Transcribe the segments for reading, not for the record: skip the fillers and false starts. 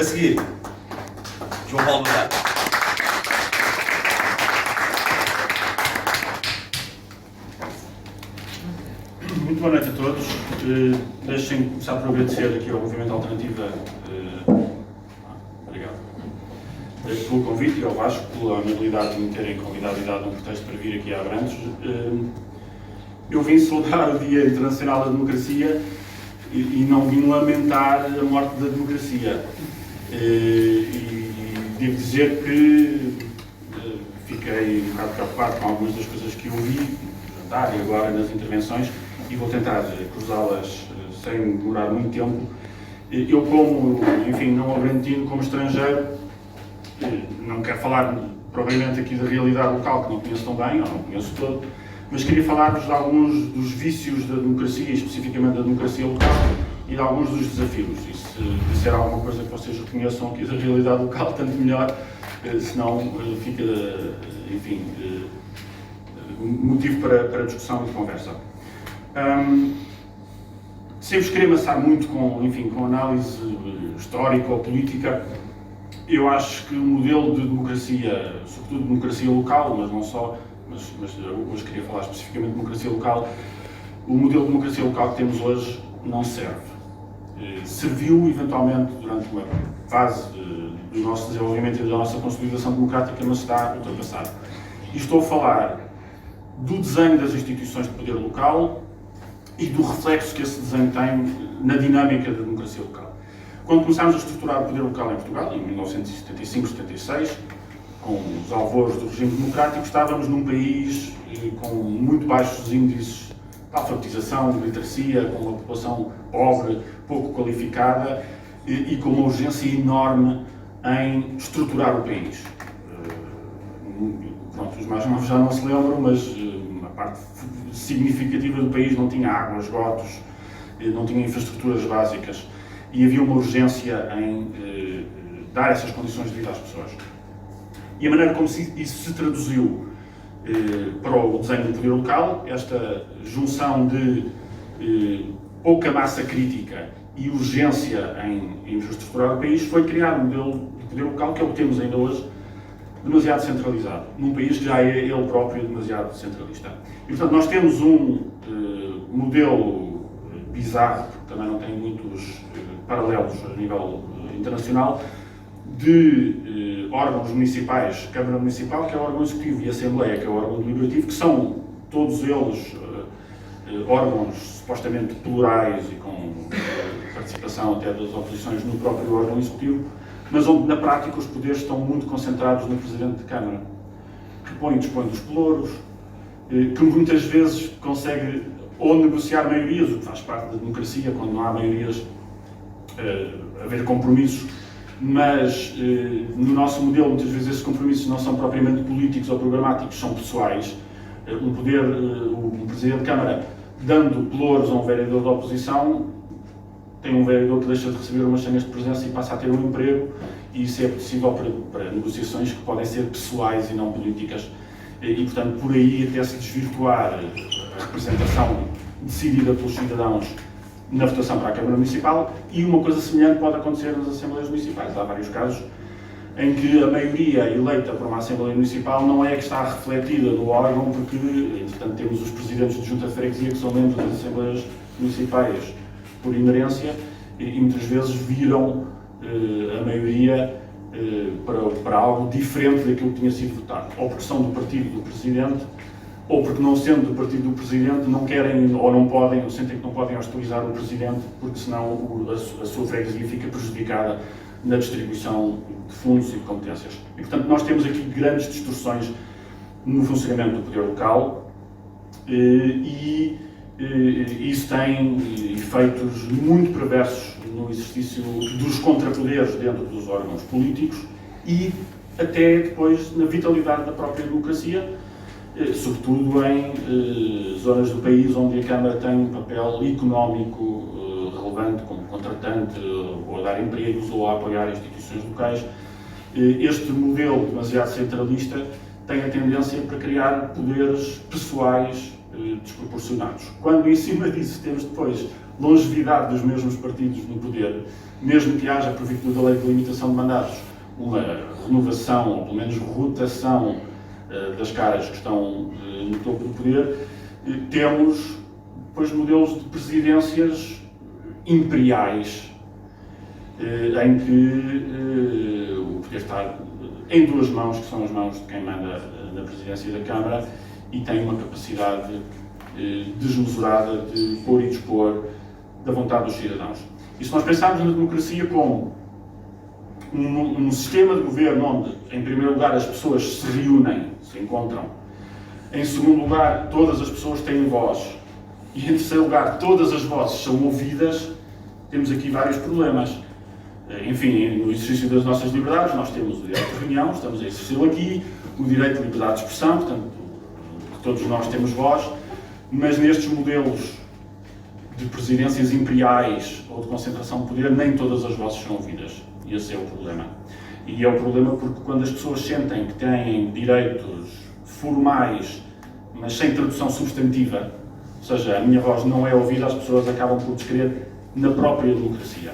A seguir, João Paulo Machado. Muito boa noite a todos. Deixem começar por agradecer aqui ao Movimento Alternativa, obrigado, pelo convite e ao Vasco pela amabilidade de me terem convidado e dado um pretexto para vir aqui a Abrantes. Eu vim saudar o Dia Internacional da Democracia e não vim lamentar a morte da democracia. E devo dizer que fiquei um bocado preocupado com algumas das coisas que eu vi no jantar e agora nas intervenções, e vou tentar cruzá-las sem demorar muito tempo. Eu, como, enfim, não abrentino, como estrangeiro, não quero falar provavelmente aqui da realidade local, que não conheço tão bem, ou não conheço todo, mas queria falar-vos de alguns dos vícios da democracia, especificamente da democracia local, e de alguns dos desafios. E se disser alguma coisa que vocês reconheçam aqui da realidade local, tanto melhor, senão fica, enfim, motivo para discussão e conversa. Sem vos querer amassar muito com, enfim, com análise histórica ou política, eu acho que o modelo de democracia, sobretudo democracia local, mas não só, mas hoje queria falar especificamente de democracia local, o modelo de democracia local que temos hoje não serve. Serviu eventualmente durante uma fase do nosso desenvolvimento e da nossa consolidação democrática, mas está ultrapassado. E estou a falar do desenho das instituições de poder local e do reflexo que esse desenho tem na dinâmica da democracia local. Quando começámos a estruturar o poder local em Portugal, em 1975-76, com os alvores do regime democrático, estávamos num país com muito baixos índices de alfabetização, de literacia, com uma população pobre, pouco qualificada e com uma urgência enorme em estruturar o país. Pronto, os mais novos já não se lembram, mas a parte significativa do país não tinha água, esgotos, não tinha infraestruturas básicas e havia uma urgência em dar essas condições de vida às pessoas. E a maneira como isso se traduziu para o desenho do poder local, esta junção de pouca massa crítica e urgência em infraestruturar o país, foi criar um modelo de poder local que é o que temos ainda hoje, demasiado centralizado, num país que já é ele próprio demasiado centralista. E, portanto, nós temos um modelo bizarro, que também não tem muitos paralelos a nível internacional, de órgãos municipais, Câmara Municipal, que é o órgão executivo, e Assembleia, que é o órgão deliberativo, que são todos eles órgãos supostamente plurais e com participação até das oposições no próprio órgão executivo, mas onde na prática os poderes estão muito concentrados no Presidente de Câmara, que põe e dispõe dos pelouros, que muitas vezes consegue ou negociar maiorias, o que faz parte da democracia, quando não há maiorias, haver compromissos, mas no nosso modelo muitas vezes esses compromissos não são propriamente políticos ou programáticos, são pessoais. Um Presidente de Câmara dando pelouros a um vereador da oposição, tem um vereador que deixa de receber umas senhas de presença e passa a ter um emprego, e isso é possível para negociações que podem ser pessoais e não políticas. E, portanto, por aí até se desvirtuar a representação decidida pelos cidadãos na votação para a Câmara Municipal, e uma coisa semelhante pode acontecer nas Assembleias Municipais. Há vários casos em que a maioria eleita por uma Assembleia Municipal não é que está refletida no órgão, porque, entretanto, temos os presidentes de junta de freguesia que são membros das Assembleias Municipais por inerência e muitas vezes viram a maioria para algo diferente daquilo que tinha sido votado, ou porque são do partido do Presidente, ou porque, não sendo do partido do Presidente, não querem ou não podem, ou sentem que não podem hostilizar o Presidente, porque senão a sua freguesia fica prejudicada na distribuição de fundos e de competências. E, portanto, nós temos aqui grandes distorções no funcionamento do poder local e isso tem efeitos muito perversos no exercício dos contrapoderes dentro dos órgãos políticos e até depois na vitalidade da própria democracia, sobretudo em zonas do país onde a Câmara tem um papel económico relevante, como contratante, ou a dar empregos, ou a apoiar instituições locais. Este modelo demasiado centralista tem a tendência para criar poderes pessoais desproporcionados. Quando em cima disso temos depois longevidade dos mesmos partidos no poder, mesmo que haja, por virtude da lei de limitação de mandatos, uma renovação, ou pelo menos rotação das caras que estão no topo do poder, temos depois modelos de presidências imperiais, em que o poder está em duas mãos, que são as mãos de quem manda na presidência da Câmara, e tem uma capacidade desmesurada de pôr e dispor da vontade dos cidadãos. E se nós pensarmos na democracia como um sistema de governo onde, em primeiro lugar, as pessoas se reúnem, se encontram, em segundo lugar, todas as pessoas têm voz, e em terceiro lugar, todas as vozes são ouvidas, temos aqui vários problemas. Enfim, no exercício das nossas liberdades, nós temos o direito de reunião, estamos a exercê-lo aqui, o direito de liberdade de expressão, portanto, todos nós temos voz, mas nestes modelos de presidências imperiais ou de concentração de poder, nem todas as vozes são ouvidas. E esse é o problema. E é o problema porque quando as pessoas sentem que têm direitos formais, mas sem tradução substantiva, ou seja, a minha voz não é ouvida, as pessoas acabam por descrer na própria democracia.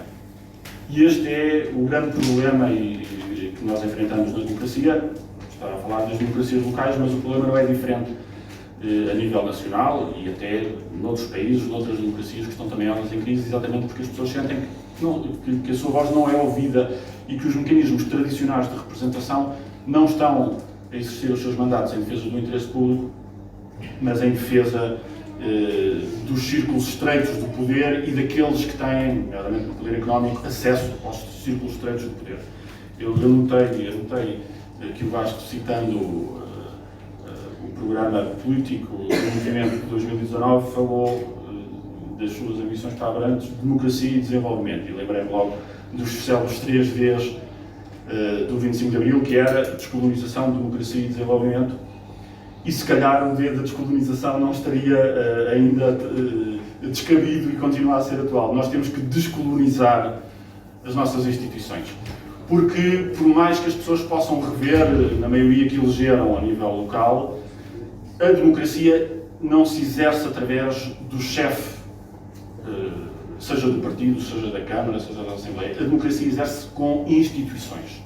E este é o grande problema que nós enfrentamos na democracia. Estava a falar das democracias locais, mas o problema não é diferente a nível nacional e até noutros países, noutras democracias que estão também elas em crise, exatamente porque as pessoas sentem que a sua voz não é ouvida e que os mecanismos tradicionais de representação não estão a exercer os seus mandatos em defesa do interesse público, mas em defesa dos círculos estreitos do poder e daqueles que têm, nomeadamente no poder económico, acesso aos círculos estreitos do poder. Eu anotei que o Vasco, citando o programa político do movimento de 2019, falou das suas ambições para Abrantes, democracia e desenvolvimento. E lembrei-me logo dos célebres 3 Ds do 25 de Abril, que era descolonização, democracia e desenvolvimento. E se calhar o D da descolonização não estaria ainda descabido e continua a ser atual. Nós temos que descolonizar as nossas instituições. Porque, por mais que as pessoas possam rever, na maioria que elegeram a nível local, a democracia não se exerce através do chefe, seja do partido, seja da Câmara, seja da Assembleia. A democracia exerce com instituições.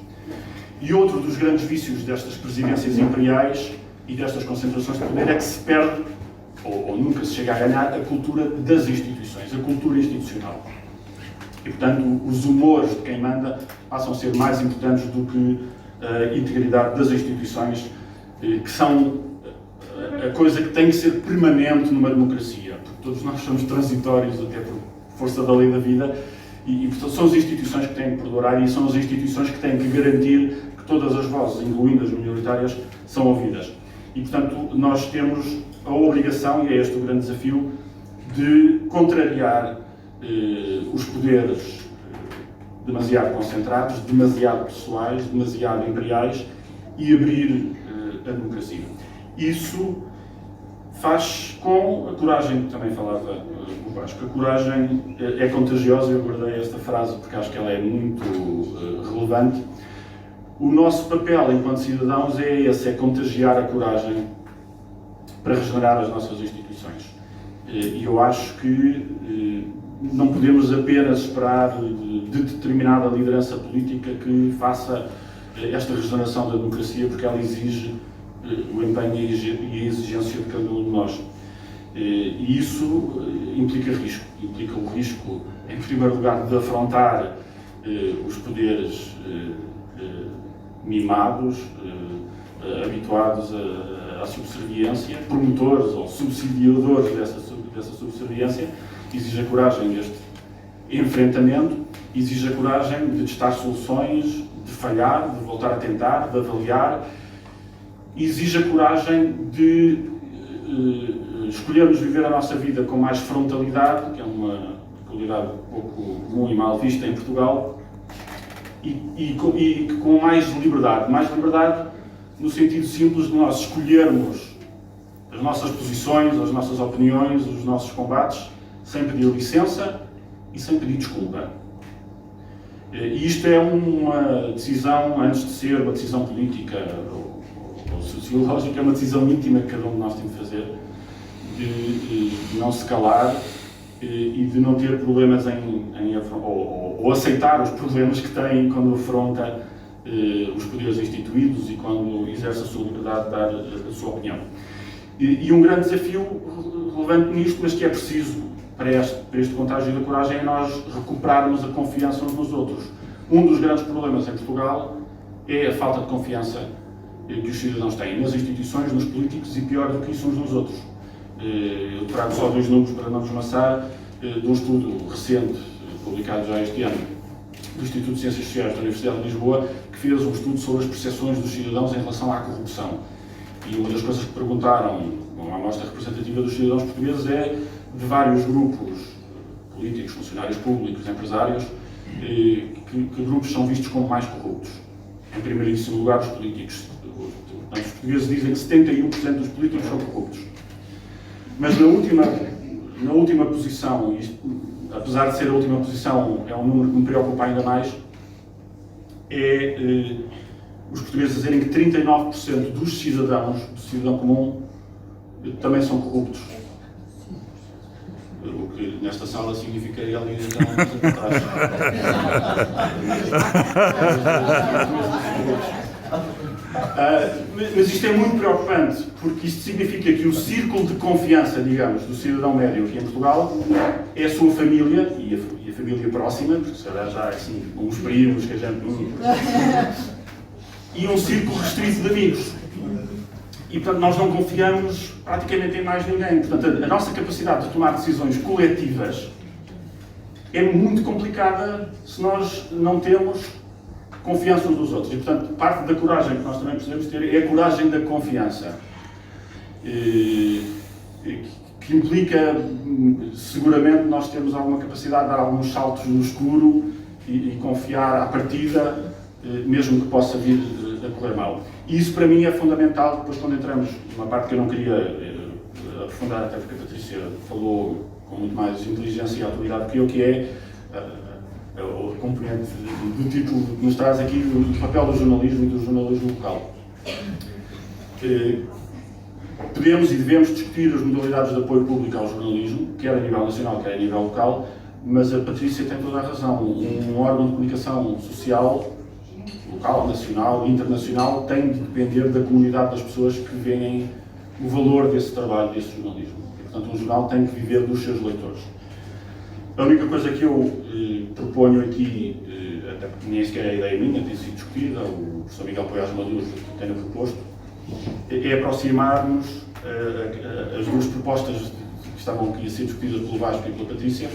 E outro dos grandes vícios destas presidências imperiais e destas concentrações de poder é que se perde, ou nunca se chega a ganhar, a cultura das instituições, a cultura institucional. E, portanto, os humores de quem manda passam a ser mais importantes do que a integridade das instituições, que são a coisa que tem que ser permanente numa democracia, porque todos nós somos transitórios até por força da lei da vida, e portanto, são as instituições que têm que perdurar e são as instituições que têm que garantir que todas as vozes, incluindo as minoritárias, são ouvidas. E, portanto, nós temos a obrigação, e é este o grande desafio, de contrariar os poderes demasiado concentrados, demasiado pessoais, demasiado imperiais e abrir a democracia. Isso faz com a coragem, que também falava o Vasco. A coragem é contagiosa, eu guardei esta frase porque acho que ela é muito relevante. O nosso papel enquanto cidadãos é esse, é contagiar a coragem para regenerar as nossas instituições. E eu acho que não podemos apenas esperar de determinada liderança política que faça esta regeneração da democracia, porque ela exige o empenho e a exigência de cada um de nós. E isso implica risco. Implica o risco, em primeiro lugar, de afrontar os poderes mimados, habituados à subserviência, promotores ou subsidiadores dessa subserviência. Exige a coragem deste enfrentamento, exige a coragem de testar soluções, de falhar, de voltar a tentar, de avaliar, exige a coragem de escolhermos viver a nossa vida com mais frontalidade, que é uma qualidade pouco comum e mal vista em Portugal, e com mais liberdade. Mais liberdade no sentido simples de nós escolhermos as nossas posições, as nossas opiniões, os nossos combates, sem pedir licença e sem pedir desculpa. E isto é uma decisão, antes de ser uma decisão política ou sociológica, é uma decisão íntima que cada um de nós tem de fazer, de não se calar e de não ter problemas ou aceitar os problemas que tem quando afronta os poderes instituídos e quando exerce a sua liberdade de dar a sua opinião. E um grande desafio relevante nisto, mas que é preciso para este contágio da coragem, é nós recuperarmos a confiança uns nos outros. Um dos grandes problemas em Portugal é a falta de confiança que os cidadãos têm nas instituições, nos políticos e, pior do que isso, uns nos outros. Eu trago só 2 números para não desmaçar, de um estudo recente, publicado já este ano, do Instituto de Ciências Sociais da Universidade de Lisboa, que fez um estudo sobre as percepções dos cidadãos em relação à corrupção. E uma das coisas que perguntaram a amostra representativa dos cidadãos portugueses é de vários grupos políticos, funcionários públicos, empresários, que grupos são vistos como mais corruptos. Em primeiríssimo lugar, os políticos. Portanto, os portugueses dizem que 71% dos políticos são corruptos. Mas na última posição, apesar de ser a última posição, é um número que me preocupa ainda mais, os portugueses dizerem que 39% dos cidadãos, do cidadão comum, também são corruptos. O que nesta sala significaria ali então uma porcentagem. Mas isto é muito preocupante, porque isto significa que o círculo de confiança, digamos, do cidadão médio aqui em Portugal é a sua família e a família próxima, porque se calhar já assim, com os primos que a gente e um círculo restrito de amigos. E, portanto, nós não confiamos praticamente em mais ninguém. Portanto, a nossa capacidade de tomar decisões coletivas é muito complicada se nós não temos confiança uns dos outros. E, portanto, parte da coragem que nós também precisamos ter é a coragem da confiança. Que implica, seguramente, nós termos alguma capacidade de dar alguns saltos no escuro e confiar à partida, mesmo que possa vir a correr mal. E isso, para mim, é fundamental, depois, quando entramos numa parte que eu não queria aprofundar, até porque a Patrícia falou com muito mais inteligência e autoridade que eu, que é o componente do título que nos traz aqui, do papel do jornalismo e do jornalismo local. Podemos e devemos discutir as modalidades de apoio público ao jornalismo, quer a nível nacional, quer a nível local, mas a Patrícia tem toda a razão. Um órgão de comunicação social, local, nacional e internacional, tem de depender da comunidade das pessoas que veem o valor desse trabalho, desse jornalismo. E, portanto, um jornal tem que viver dos seus leitores. A única coisa que eu proponho aqui, até porque nem sequer é a ideia minha, tem sido discutida, o professor Miguel Poiás Maduro tem proposto, é aproximarmos as duas propostas que estavam aqui a ser discutidas pelo Vasco e pela Patrícia.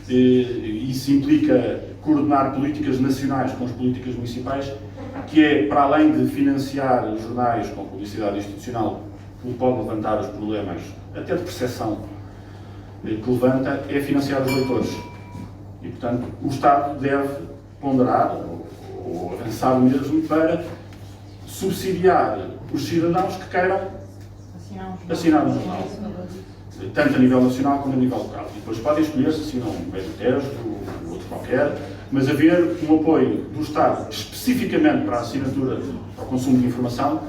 Isso implica coordenar políticas nacionais com as políticas municipais, que é, para além de financiar os jornais com publicidade institucional, que pode levantar os problemas, até de percepção que levanta, é financiar os leitores. E, portanto, o Estado deve ponderar, ou avançar mesmo, para subsidiar os cidadãos que queiram assinar um jornal, tanto a nível nacional como a nível local. E depois podem escolher se assinam um Meio Tejo ou outro qualquer, mas haver um apoio do Estado especificamente para a assinatura, para o consumo de informação,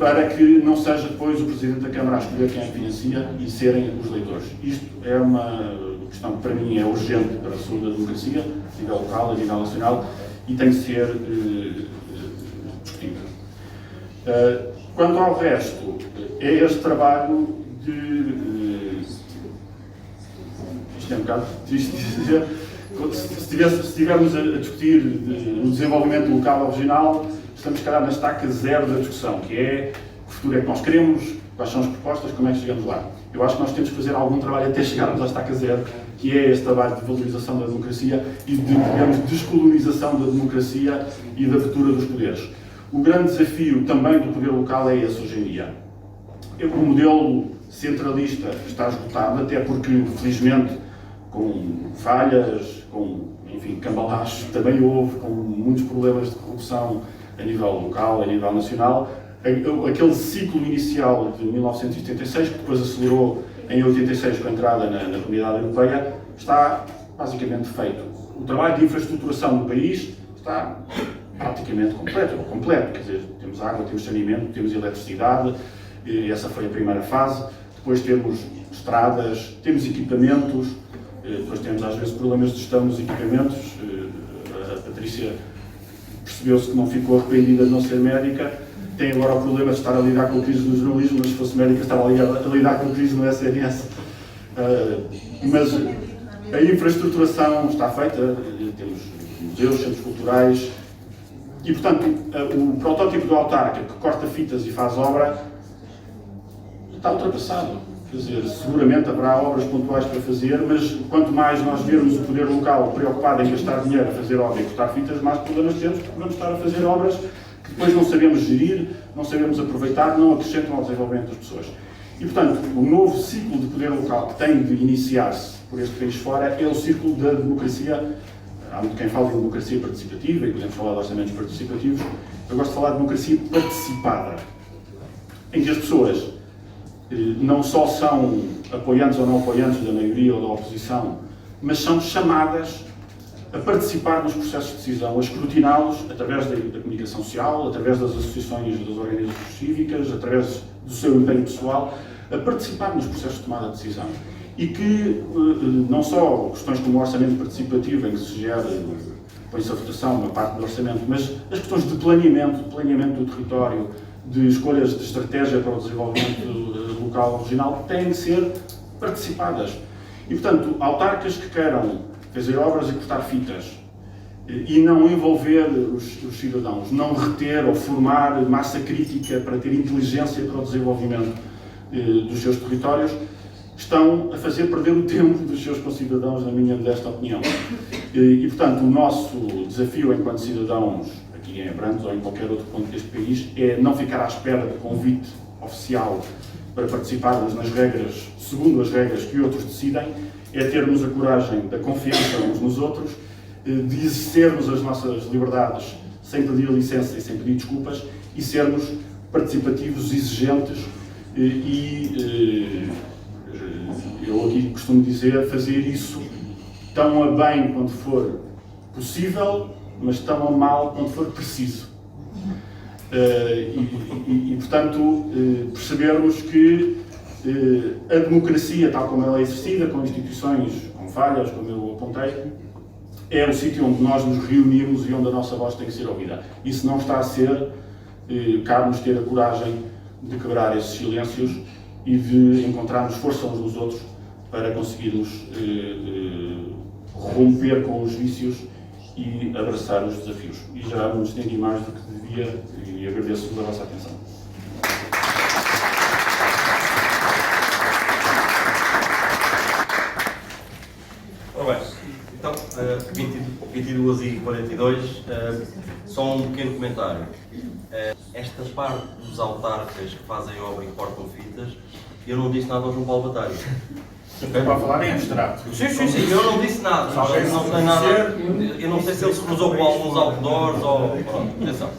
para que não seja depois o Presidente da Câmara a escolher quem a financia e serem os leitores. Isto é uma questão que para mim é urgente para a saúde da democracia, a nível local, a nível nacional, e tem que ser discutida. Quanto ao resto, é este trabalho de... Isto é um bocado triste dizer. Se estivermos a discutir no desenvolvimento local ou regional, estamos, se calhar, na estaca zero da discussão, que é o futuro é que nós queremos, quais são as propostas, como é que chegamos lá. Eu acho que nós temos que fazer algum trabalho até chegarmos à estaca zero, que é este trabalho de valorização da democracia e de, digamos, descolonização da democracia e da abertura dos poderes. O grande desafio também do poder local é esse hoje em dia. O modelo centralista está esgotado, até porque, felizmente, com falhas, com, enfim, cambalaches que também houve, com muitos problemas de corrupção a nível local, a nível nacional. Aquele ciclo inicial de 1976, que depois acelerou em 86 com a entrada na Comunidade Europeia, está basicamente feito. O trabalho de infraestruturação do país está praticamente completo, quer dizer, temos água, temos saneamento, temos eletricidade, essa foi a primeira fase. depois temos estradas, temos equipamentos, depois temos às vezes problemas de gestão dos equipamentos. A Patrícia percebeu-se que não ficou arrependida de não ser médica, tem agora o problema de estar a lidar com a crise do jornalismo, mas se fosse médica estava a lidar com a crise no SNS. Mas a infraestruturação está feita, temos museus, centros culturais e, portanto, o protótipo do autarca que corta fitas e faz obra está ultrapassado. Quer dizer, seguramente haverá obras pontuais para fazer, mas quanto mais nós vermos o poder local preocupado em gastar dinheiro a fazer obra e cortar fitas, mais problemas temos, porque vamos estar a fazer obras que depois não sabemos gerir, não sabemos aproveitar, não acrescentam ao desenvolvimento das pessoas. E, portanto, o novo ciclo de poder local que tem de iniciar-se por este país fora é o ciclo da democracia. Há muito quem fala de democracia participativa e podemos falar de orçamentos participativos. Eu gosto de falar de democracia participada, em que as pessoas não só são apoiantes ou não apoiantes da maioria ou da oposição, mas são chamadas a participar nos processos de decisão, a escrutiná-los através da comunicação social, através das associações das organizações cívicas, através do seu empenho pessoal, a participar nos processos de tomada de decisão. E que não só questões como o orçamento participativo, em que se gera, põe-se a votação uma parte do orçamento, mas as questões de planeamento do território, de escolhas de estratégia para o desenvolvimento local ou regional, têm de ser participadas. E, portanto, autarcas que queiram fazer obras e cortar fitas e não envolver os cidadãos, não reter ou formar massa crítica para ter inteligência para o desenvolvimento dos seus territórios, estão a fazer perder o tempo dos seus concidadãos, na minha modesta opinião. E, portanto, o nosso desafio enquanto cidadãos aqui em Abrantes ou em qualquer outro ponto deste país é não ficar à espera de convite oficial para participarmos nas regras, segundo as regras que outros decidem, é termos a coragem da confiança uns nos outros, de exercermos as nossas liberdades sem pedir licença e sem pedir desculpas e sermos participativos, exigentes e eu aqui costumo dizer, fazer isso tão a bem quando for possível, mas tão a mal quando for preciso. Portanto, percebermos que a democracia, tal como ela é exercida, com instituições com falhas, como eu apontei, é o sítio onde nós nos reunimos e onde a nossa voz tem que ser ouvida. E se não está a ser, cabe-nos ter a coragem de quebrar esses silêncios e de encontrarmos força uns nos outros para conseguirmos romper com os vícios e abraçar os desafios. E já não estendi mais do que devia e agradeço-vos a vossa atenção. Ora bem, então, 22h42, só um pequeno comentário. Esta parte dos autarcas que fazem obra e cortam fitas, eu não disse nada ao João Paulo Batalha. Para falar em abstrato. Sim, eu não disse nada. Não tem nada. Eu não sei se ele se cruzou com alguns outdoors ou. Atenção.